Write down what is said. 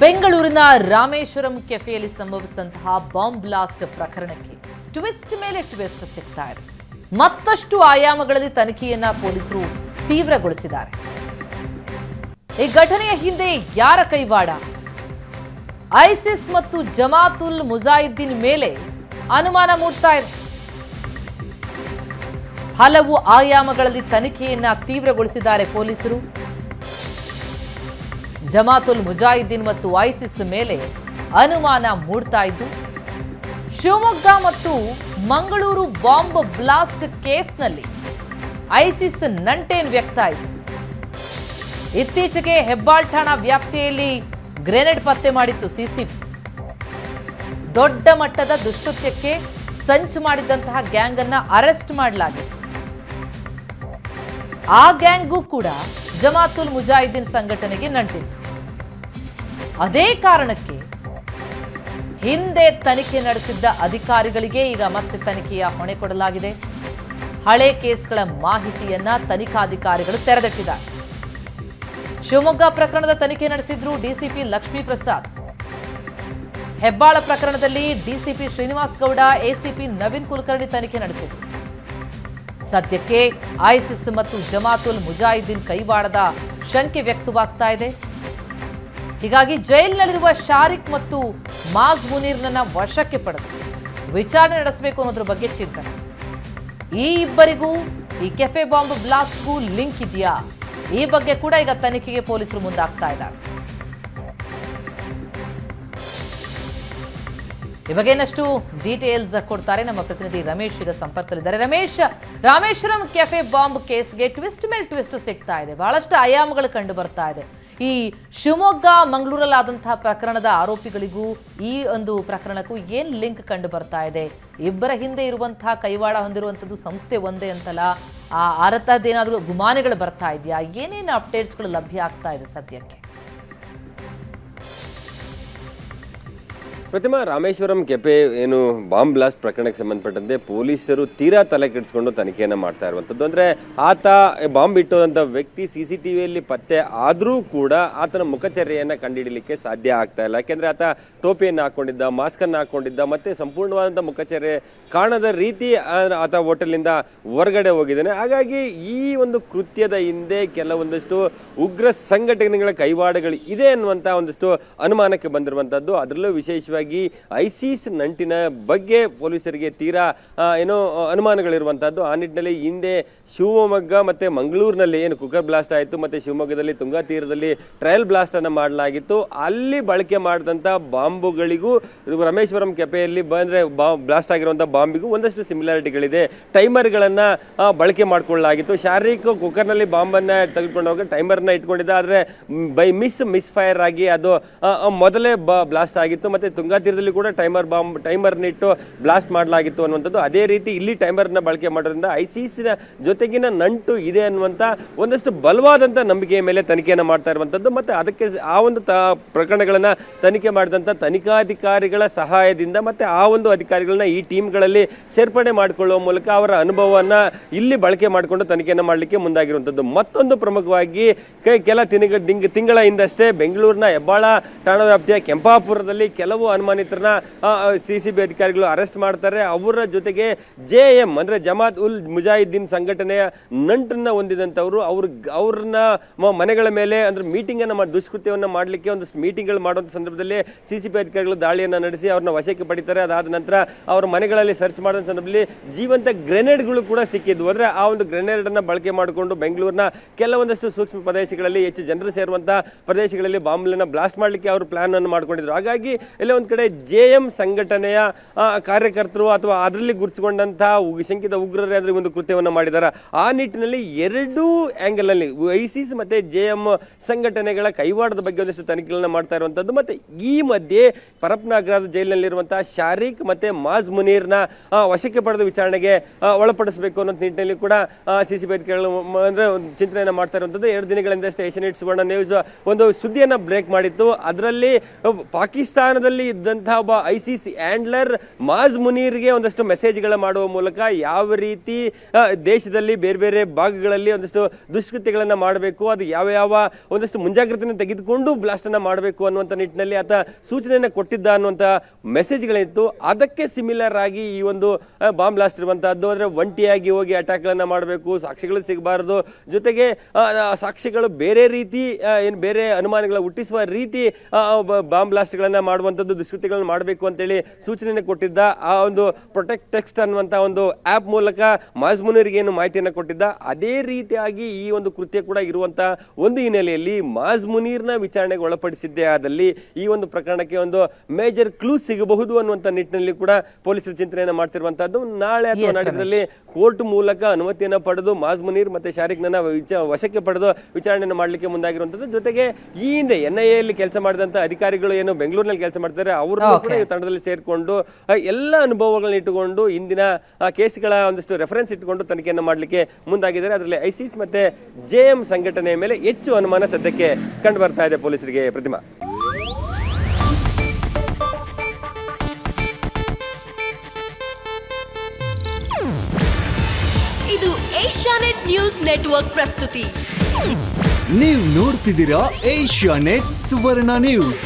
ಬೆಂಗಳೂರಿನ Rameswaram ಕೆಫೆಯಲ್ಲಿ ಸಂಭವಿಸಿದಂತಹ bomb blast ಪ್ರಕರಣಕ್ಕೆ twist ಮೇಲೆ ಟ್ವಿಸ್ಟ್ ಸಿಗ್ತಾ ಇದೆ. ಮತ್ತಷ್ಟು ಆಯಾಮಗಳಲ್ಲಿ ತನಿಖೆಯನ್ನ ಪೊಲೀಸರು ತೀವ್ರಗೊಳಿಸಿದ್ದಾರೆ. ಈ ಘಟನೆಯ ಹಿಂದೆ ಯಾರ ಕೈವಾಡ? ಐಸಿಸ್ ಮತ್ತು ಜಮಾತುಲ್ ಮುಜಾಹಿದ್ದೀನ್ ಮೇಲೆ ಅನುಮಾನ ಮೂಡ್ತಾ ಇದೆ. ಹಲವು ಆಯಾಮಗಳಲ್ಲಿ ತನಿಖೆಯನ್ನ ತೀವ್ರಗೊಳಿಸಿದ್ದಾರೆ ಪೊಲೀಸರು. ಜಮಾತುಲ್ ಮುಜಾಹಿದ್ದೀನ್ ಮತ್ತು ಐಸಿಸ್ ಮೇಲೆ ಅನುಮಾನ ಮೂಡ್ತಾ ಇದ್ದು, ಶಿವಮೊಗ್ಗ ಮತ್ತು ಮಂಗಳೂರು ಬಾಂಬ್ ಬ್ಲಾಸ್ಟ್ ಕೇಸ್ನಲ್ಲಿ ಐಸಿಸ್ ನಂಟೇನ್ ವ್ಯಕ್ತ ಆಯಿತು. ಇತ್ತೀಚೆಗೆ ಹೆಬ್ಬಾಳ್ ಠಾಣಾ ವ್ಯಾಪ್ತಿಯಲ್ಲಿ ಗ್ರೆನೇಡ್ ಪತ್ತೆ ಮಾಡಿತ್ತು ಸಿಸಿಬಿ. ದೊಡ್ಡ ಮಟ್ಟದ ದುಷ್ಕೃತ್ಯಕ್ಕೆ ಸಂಚು ಮಾಡಿದಂತಹ ಗ್ಯಾಂಗ್ ಅನ್ನ ಅರೆಸ್ಟ್ ಮಾಡಲಾಗಿತ್ತು. ಆ ಗ್ಯಾಂಗೂ ಕೂಡ ಜಮಾತುಲ್ ಮುಜಾಹಿದ್ದೀನ್ ಸಂಘಟನೆಗೆ ನಂಟಿತ್ತು. ಅದೇ ಕಾರಣಕ್ಕೆ ಹಿಂದೆ ತನಿಖೆ ನಡೆಸಿದ್ದ ಅಧಿಕಾರಿಗಳಿಗೆ ಈಗ ಮತ್ತೆ ತನಿಖೆಯ ಹೊಣೆ ಕೊಡಲಾಗಿದೆ. ಹಳೆ ಕೇಸ್ಗಳ ಮಾಹಿತಿಯನ್ನ ತನಿಖಾಧಿಕಾರಿಗಳು ತೆರೆದಿಟ್ಟಿದ್ದಾರೆ. ಶಿವಮೊಗ್ಗ ಪ್ರಕರಣದ ತನಿಖೆ ನಡೆಸಿದ್ರು ಡಿಸಿಪಿ ಲಕ್ಷ್ಮೀ ಪ್ರಸಾದ್. ಹೆಬ್ಬಾಳ ಪ್ರಕರಣದಲ್ಲಿ ಡಿಸಿಪಿ ಶ್ರೀನಿವಾಸ್ ಗೌಡ, ಎಸಿಪಿ ನವೀನ್ ಕುಲಕರ್ಣಿ ತನಿಖೆ ನಡೆಸಿದ್ರು. ಸದ್ಯಕ್ಕೆ ಐಸಿಸ್ ಮತ್ತು ಜಮಾತುಲ್ ಮುಜಾಹಿದ್ದೀನ್ ಕೈವಾಡದ ಶಂಕೆ ವ್ಯಕ್ತವಾಗ್ತಾ ಇದೆ. ಹೀಗಾಗಿ ಜೈಲಿನಲ್ಲಿರುವ ಶಾರಿಕ್ ಮತ್ತು ಮಾಜ್ ಮುನೀರ್ನನ್ನ ವಶಕ್ಕೆ ಪಡೆದು ವಿಚಾರಣೆ ನಡೆಸಬೇಕು ಅನ್ನೋದ್ರ ಬಗ್ಗೆ ಚಿಂತನೆ. ಈ ಇಬ್ಬರಿಗೂ ಈ ಕೆಫೆ ಬಾಂಬ್ ಬ್ಲಾಸ್ಟ್ಗೂ ಲಿಂಕ್ ಇದೆಯಾ? ಈ ಬಗ್ಗೆ ಕೂಡ ಈಗ ತನಿಖೆಗೆ ಪೊಲೀಸರು ಮುಂದಾಗ್ತಾ ಇದ್ದಾರೆ. ಈ ಬಗ್ಗೆ ಇನ್ನಷ್ಟು ಡೀಟೇಲ್ಸ್ ಕೊಡ್ತಾರೆ ನಮ್ಮ ಪ್ರತಿನಿಧಿ ರಮೇಶ್ ಈಗ ಸಂಪರ್ಕದಲ್ಲಿದ್ದಾರೆ. ರಮೇಶ್, ರಾಮೇಶ್ವರಂ ಕೆಫೆ ಬಾಂಬ್ ಕೇಸ್ಗೆ ಟ್ವಿಸ್ಟ್ ಮೇಲೆ ಟ್ವಿಸ್ಟ್ ಸಿಗ್ತಾ ಇದೆ. ಬಹಳಷ್ಟು ಆಯಾಮಗಳು ಕಂಡು ಬರ್ತಾ ಇದೆ. ಈ ಶಿವಮೊಗ್ಗ ಮಂಗಳೂರಲ್ಲಾದಂತಹ ಪ್ರಕರಣದ ಆರೋಪಿಗಳಿಗೂ ಈ ಒಂದು ಪ್ರಕರಣಕ್ಕೂ ಏನ್ ಲಿಂಕ್ ಕಂಡು ಬರ್ತಾ ಇದೆ? ಇಬ್ಬರ ಹಿಂದೆ ಇರುವಂತಹ ಕೈವಾಡ ಹೊಂದಿರುವಂಥದ್ದು ಸಂಸ್ಥೆ ಒಂದೇ ಅಂತಲ್ಲ, ಆ ಅರ್ಥದ್ದೇನಾದ್ರೂ ಗುಮಾನಿಗಳು ಬರ್ತಾ ಇದೆಯಾ? ಏನೇನು ಅಪ್ಡೇಟ್ಸ್ಗಳು ಲಭ್ಯ ಆಗ್ತಾ ಇದೆ ಸದ್ಯಕ್ಕೆ? ಪ್ರತಿಮಾ, ರಾಮೇಶ್ವರಂ ಕೆಫೆ ಏನು ಬಾಂಬ್ ಬ್ಲಾಸ್ಟ್ ಪ್ರಕರಣಕ್ಕೆ ಸಂಬಂಧಪಟ್ಟಂತೆ ಪೊಲೀಸರು ತೀರಾ ತಲೆ ಕೆಡಿಸ್ಕೊಂಡು ತನಿಖೆಯನ್ನು ಮಾಡ್ತಾ ಇರುವಂಥದ್ದು. ಅಂದರೆ ಆತ ಬಾಂಬ್ ಇಟ್ಟೋದಂಥ ವ್ಯಕ್ತಿ CCTVಯಲ್ಲಿ ಪತ್ತೆ ಆದರೂ ಕೂಡ ಆತನ ಮುಖಚರ್ಯೆಯನ್ನು ಕಂಡುಹಿಡಲಿಕ್ಕೆ ಸಾಧ್ಯ ಆಗ್ತಾ ಇಲ್ಲ. ಯಾಕೆಂದರೆ ಆತ ಟೋಪಿಯನ್ನು ಹಾಕ್ಕೊಂಡಿದ್ದ, ಮಾಸ್ಕನ್ನು ಹಾಕ್ಕೊಂಡಿದ್ದ, ಮತ್ತು ಸಂಪೂರ್ಣವಾದಂಥ ಮುಖಚರ್ಯೆ ಕಾಣದ ರೀತಿ ಆತ ಹೋಟೆಲಿಂದ ಹೊರಗಡೆ ಹೋಗಿದ್ದಾನೆ. ಹಾಗಾಗಿ ಈ ಒಂದು ಕೃತ್ಯದ ಹಿಂದೆ ಕೆಲವೊಂದಷ್ಟು ಉಗ್ರ ಸಂಘಟನೆಗಳ ಕೈವಾಡಗಳು ಇದೆ ಅನ್ನುವಂಥ ಒಂದಷ್ಟು ಅನುಮಾನಕ್ಕೆ ಬಂದಿರುವಂಥದ್ದು. ಅದರಲ್ಲೂ ವಿಶೇಷವಾಗಿ ಐಸಿಸ್ ನಂಟಿನ ಬಗ್ಗೆ ಪೊಲೀಸರಿಗೆ ತೀರಾ ಅನುಮಾನಗಳಿರುವಂತಹದ್ದು. ಆ ನಿಟ್ಟಿನಲ್ಲಿ ಹಿಂದೆ ಶಿವಮೊಗ್ಗ ಮತ್ತೆ ಮಂಗಳೂರಿನಲ್ಲಿ ಏನು ಕುಕ್ಕರ್ ಬ್ಲಾಸ್ಟ್ ಆಯಿತು, ಮತ್ತೆ ಶಿವಮೊಗ್ಗದಲ್ಲಿ ತುಂಗಾ ತೀರದಲ್ಲಿ ಟ್ರಯಲ್ ಬ್ಲಾಸ್ಟ್ ಅನ್ನು ಮಾಡಲಾಗಿತ್ತು. ಅಲ್ಲಿ ಬಳಕೆ ಮಾಡಿದಂಥ ಬಾಂಬುಗಳಿಗೂ ರಾಮೇಶ್ವರಂ ಕೆಫೆಯಲ್ಲಿ ಬ್ಲಾಸ್ಟ್ ಆಗಿರುವಂಥ ಬಾಂಬಿಗೂ ಒಂದಷ್ಟು ಸಿಮಿಲಾರಿಟಿಗಳಿದೆ. ಟೈಮರ್ಗಳನ್ನು ಬಳಕೆ ಮಾಡಿಕೊಳ್ಳಲಾಗಿತ್ತು. ಶಾರೀರಿಕ ಕುಕ್ಕರ್ನಲ್ಲಿ ಬಾಂಬನ್ನು ತೆಗೆದುಕೊಂಡಾಗ ಟೈಮರ್ನ ಇಟ್ಕೊಂಡಿದ್ದ, ಆದರೆ ಬೈ ಮಿಸ್ ಫೈರ್ ಆಗಿ ಅದು ಮೊದಲೇ ಬ್ಲಾಸ್ಟ್ ಆಗಿತ್ತು. ಮತ್ತೆ ತುಂಗಾ ತೀರದಲ್ಲಿ ಕೂಡ ಟೈಮರ್ನ ಇಟ್ಟು ಬ್ಲಾಸ್ಟ್ ಮಾಡಲಾಗಿತ್ತು ಅನ್ನುವಂಥದ್ದು. ಅದೇ ರೀತಿ ಇಲ್ಲಿ ಟೈಮರ್ನ ಬಳಕೆ ಮಾಡೋದ್ರಿಂದ ಐಸಿಸ್ ಜೊತೆಗಿನ ನಂಟು ಇದೆ ಅನ್ನುವಂಥ ಒಂದಷ್ಟು ಬಲವಾದಂಥ ನಂಬಿಕೆಯ ಮೇಲೆ ತನಿಖೆಯನ್ನು ಮಾಡ್ತಾ ಇರುವಂಥದ್ದು. ಮತ್ತು ಅದಕ್ಕೆ ಆ ಒಂದು ಪ್ರಕರಣಗಳನ್ನು ತನಿಖೆ ಮಾಡಿದಂಥ ತನಿಖಾಧಿಕಾರಿಗಳ ಸಹಾಯದಿಂದ ಮತ್ತು ಆ ಒಂದು ಅಧಿಕಾರಿಗಳನ್ನ ಈ ಟೀಮ್ಗಳಲ್ಲಿ ಸೇರ್ಪಡೆ ಮಾಡಿಕೊಳ್ಳುವ ಮೂಲಕ ಅವರ ಅನುಭವವನ್ನು ಇಲ್ಲಿ ಬಳಕೆ ಮಾಡಿಕೊಂಡು ತನಿಖೆಯನ್ನು ಮಾಡಲಿಕ್ಕೆ ಮುಂದಾಗಿರುವಂಥದ್ದು. ಮತ್ತೊಂದು ಪ್ರಮುಖವಾಗಿ ಕೆಲ ತಿಂಗಳ ಹಿಂದಷ್ಟೇ ಬೆಂಗಳೂರಿನ ಹೆಬ್ಬಾಳ ಠಾಣಾ ವ್ಯಾಪ್ತಿಯ ಕೆಂಪಾಪುರದಲ್ಲಿ ಕೆಲವು ಅನುಮಾನಿತರನ್ನ CCB ಅಧಿಕಾರಿಗಳು ಅರೆಸ್ಟ್ ಮಾಡ್ತಾರೆ. ಅವರ ಜೊತೆಗೆ JM ಅಂದರೆ ಜಮಾತ್ ಉಲ್ ಮುಜಾಹಿದ್ದೀನ್ ಸಂಘಟನೆಯ ನಂಟನ್ನ ಹೊಂದಿದಂಥವರು ಅವ್ರನ್ನ ಮನೆಗಳ ಮೇಲೆ ಅಂದರೆ ಮೀಟಿಂಗನ್ನು ಮಾಡಿ ದುಷ್ಕೃತ್ಯವನ್ನು ಮಾಡಲಿಕ್ಕೆ ಒಂದಷ್ಟು ಮೀಟಿಂಗ್ಗಳು ಮಾಡುವಂಥ ಸಂದರ್ಭದಲ್ಲಿ CCB ಅಧಿಕಾರಿಗಳು ದಾಳಿಯನ್ನು ನಡೆಸಿ ಅವ್ರನ್ನ ವಶಕ್ಕೆ ಪಡಿತಾರೆ. ಅದಾದ ನಂತರ ಅವರ ಮನೆಗಳಲ್ಲಿ ಸರ್ಚ್ ಮಾಡುವ ಸಂದರ್ಭದಲ್ಲಿ ಜೀವಂತ ಗ್ರೆನೇಡ್ಗಳು ಕೂಡ ಸಿಕ್ಕಿದ್ವು. ಅಂದರೆ ಆ ಒಂದು ಗ್ರೆನೇಡನ್ನು ಬಳಕೆ ಮಾಡಿಕೊಂಡು ಬೆಂಗಳೂರಿನ ಕೆಲವೊಂದಷ್ಟು ಸೂಕ್ಷ್ಮ ಪ್ರದೇಶಗಳಲ್ಲಿ, ಹೆಚ್ಚು ಜನರು ಸೇರುವಂಥ ಪ್ರದೇಶಗಳಲ್ಲಿ ಬಾಂಬ್ಗಳನ್ನು ಬ್ಲಾಸ್ಟ್ ಮಾಡಲಿಕ್ಕೆ ಅವರು ಪ್ಲಾನ್ ಅನ್ನು ಮಾಡ್ಕೊಂಡಿದ್ರು. ಹಾಗಾಗಿ ಎಲ್ಲ ಒಂದು ಕಡೆ JM ಸಂಘಟನೆಯ ಕಾರ್ಯಕರ್ತರು ಅಥವಾ ಅದರಲ್ಲಿ ಗುರುತಿಸಿಕೊಂಡಂತಹ ಶಂಕಿತ ಉಗ್ರರೇ ಅದರ ಒಂದು ಕೃತ್ಯವನ್ನು ಮಾಡಿದ್ದಾರೆ. ಆ ನಿಟ್ಟಿನಲ್ಲಿ ಎರಡೂ ಆ್ಯಂಗಲ್ನಲ್ಲಿ ಐಸಿಸ್ ಮತ್ತು JM ಸಂಘಟನೆಗಳ ಕೈವಾಡದ ಬಗ್ಗೆ ಒಂದಷ್ಟು ತನಿಖೆಗಳನ್ನ ಮಾಡ್ತಾ ಇರುವಂಥದ್ದು. ಮತ್ತು ಈ ಮಧ್ಯೆ ಪರಪ್ನಗರದ ಜೈಲಿನಲ್ಲಿರುವಂತಹ ಶಾರೀಕ್ ಮತ್ತು ಮಾಜ್ ಮುನೀರ್ನ ವಶಕ್ಕೆ ಪಡೆದು ವಿಚಾರಣೆಗೆ ಒಳಪಡಿಸಬೇಕು ಅನ್ನೋ ನಿಟ್ಟಿನಲ್ಲಿ ಕೂಡ CCB ಅಧಿಕಾರಿಗಳು ಅಂದರೆ ಚಿಂತನೆಯನ್ನು ಮಾಡ್ತಾ ಇರುವಂಥದ್ದು. 2 ದಿನಗಳಿಂದಷ್ಟೇ ಏಷ್ಯಾನೆಟ್ ಸುವರ್ಣ ನ್ಯೂಸ್ ಒಂದು ಸುದ್ದಿಯನ್ನು ಬ್ರೇಕ್ ಮಾಡಿತ್ತು. ಅದರಲ್ಲಿ ಪಾಕಿಸ್ತಾನದಲ್ಲಿ ಇದ್ದಂತಹ ಒಬ್ಬ ICC ಹ್ಯಾಂಡ್ಲರ್ ಮಾಜ್ ಮುನೀರ್ಗೆ ಒಂದಷ್ಟು ಮೆಸೇಜ್ಗಳ ಮಾಡುವ ಮೂಲಕ ಯಾವ ರೀತಿ ದೇಶದಲ್ಲಿ ಬೇರೆ ಬೇರೆ ಭಾಗಗಳಲ್ಲಿ ಒಂದಷ್ಟು ದುಷ್ಕೃತ್ಯಗಳನ್ನ ಮಾಡಬೇಕು, ಅದು ಯಾವ ಒಂದಷ್ಟು ಮುಂಜಾಗ್ರತೆಯನ್ನು ತೆಗೆದುಕೊಂಡು ಬ್ಲಾಸ್ಟ್ ಅನ್ನ ಮಾಡಬೇಕು ಅನ್ನುವಂಥ ನಿಟ್ಟಿನಲ್ಲಿ ಆತ ಸೂಚನೆಯನ್ನು ಕೊಟ್ಟಿದ್ದ ಅನ್ನುವಂಥ ಮೆಸೇಜ್ಗಳಿತ್ತು. ಅದಕ್ಕೆ ಸಿಮಿಲರ್ ಆಗಿ ಈ ಒಂದು ಬಾಂಬ್ ಬ್ಲಾಸ್ಟ್ ಇರುವಂತಹದ್ದು. ಅಂದ್ರೆ ಒಂಟಿಯಾಗಿ ಹೋಗಿ ಅಟ್ಯಾಕ್ಗಳನ್ನ ಮಾಡಬೇಕು, ಸಾಕ್ಷಿಗಳು ಸಿಗಬಾರದು, ಜೊತೆಗೆ ಸಾಕ್ಷಿಗಳು ಬೇರೆ ರೀತಿ ಏನು ಬೇರೆ ಅನುಮಾನಗಳ ಹುಟ್ಟಿಸುವ ರೀತಿ ಬಾಂಬ್ ಬ್ಲಾಸ್ಟ್ಗಳನ್ನ ಮಾಡುವಂಥದ್ದು, ದುಷ್ಕೃತ್ಯಗಳನ್ನ ಮಾಡಬೇಕು ಅಂತೇಳಿ ಸೂಚನೆಯನ್ನು ಕೊಟ್ಟಿದ್ದ. ಆ ಒಂದು ಪ್ರೊಟೆಕ್ಟ್ ಟೆಕ್ಸ್ಟ್ ಅನ್ನುವಂಥ ಒಂದು ಆ್ಯಪ್ ಮೂಲಕ ಮಾಜ್ ಮುನೀರ್ಗೆ ಏನು ಮಾಹಿತಿಯನ್ನು ಕೊಟ್ಟಿದ್ದ, ಅದೇ ರೀತಿಯಾಗಿ ಈ ಒಂದು ಕೃತ್ಯ ಕೂಡ ಇರುವಂತ ಒಂದು ಹಿನ್ನೆಲೆಯಲ್ಲಿ ಮಾಜ್ ಮುನೀರ್ನ ವಿಚಾರಣೆಗೆ ಒಳಪಡಿಸಿದ್ದೇ ಆದಲ್ಲಿ ಈ ಒಂದು ಪ್ರಕರಣಕ್ಕೆ ಒಂದು ಮೇಜರ್ ಕ್ಲೂ ಸಿಗಬಹುದು ಅನ್ನುವಂಥ ನಿಟ್ಟಿನಲ್ಲಿ ಕೂಡ ಪೊಲೀಸರು ಚಿಂತನೆಯನ್ನು ಮಾಡ್ತಿರುವಂತಹದ್ದು. ನಾಳೆ ಅಥವಾ ನಾಡಿದ್ರಲ್ಲಿ ಕೋರ್ಟ್ ಮೂಲಕ ಅನುಮತಿಯನ್ನು ಪಡೆದು ಮಾಜ್ ಮುನೀರ್ ಮತ್ತೆ ಶಾರಿಕ್ನ ವಶಕ್ಕೆ ಪಡೆದು ವಿಚಾರಣೆಯನ್ನು ಮಾಡಲಿಕ್ಕೆ ಮುಂದಾಗಿರುವಂತದ್ದು. ಜೊತೆಗೆ ಈ ಹಿಂದೆ NIA ಯಲ್ಲಿ ಕೆಲಸ ಮಾಡಿದಂತ ಅಧಿಕಾರಿಗಳು ಏನು ಬೆಂಗಳೂರಿನಲ್ಲಿ ಕೆಲಸ ಮಾಡ್ತಾರೆ ಅವ್ರನ್ನು ಕೂಡ ಈ ತಂಡದಲ್ಲಿ ಸೇರ್ಕೊಂಡು ಎಲ್ಲ ಅನುಭವಗಳನ್ನ ಇಟ್ಟುಕೊಂಡು ಇಂದಿನ ಕೇಸ್ಗಳ ಒಂದಷ್ಟು ರೆಫರೆನ್ಸ್ ಇಟ್ಟುಕೊಂಡು ತನಿಖೆಯನ್ನು ಮಾಡಲಿಕ್ಕೆ ಮುಂದಾಗಿದ್ದಾರೆ. ಅದರಲ್ಲಿ ISIS ಮತ್ತೆ JM ಸಂಘಟನೆಯ ಮೇಲೆ ಹೆಚ್ಚು ಅನುಮಾನ ಸದ್ಯಕ್ಕೆ ಕಂಡು ಬರ್ತಾ ಇದೆ ಪೊಲೀಸರಿಗೆ. ಪ್ರತಿಮಾ, ಇದು ಏಷ್ಯಾನೆಟ್ ನ್ಯೂಸ್ ನೆಟ್ವರ್ಕ್ ಪ್ರಸ್ತುತಿ. ನೀವು ನೋಡ್ತಿದ್ದೀರಾ ಏಷ್ಯಾನೆಟ್ ಸುವರ್ಣ ನ್ಯೂಸ್.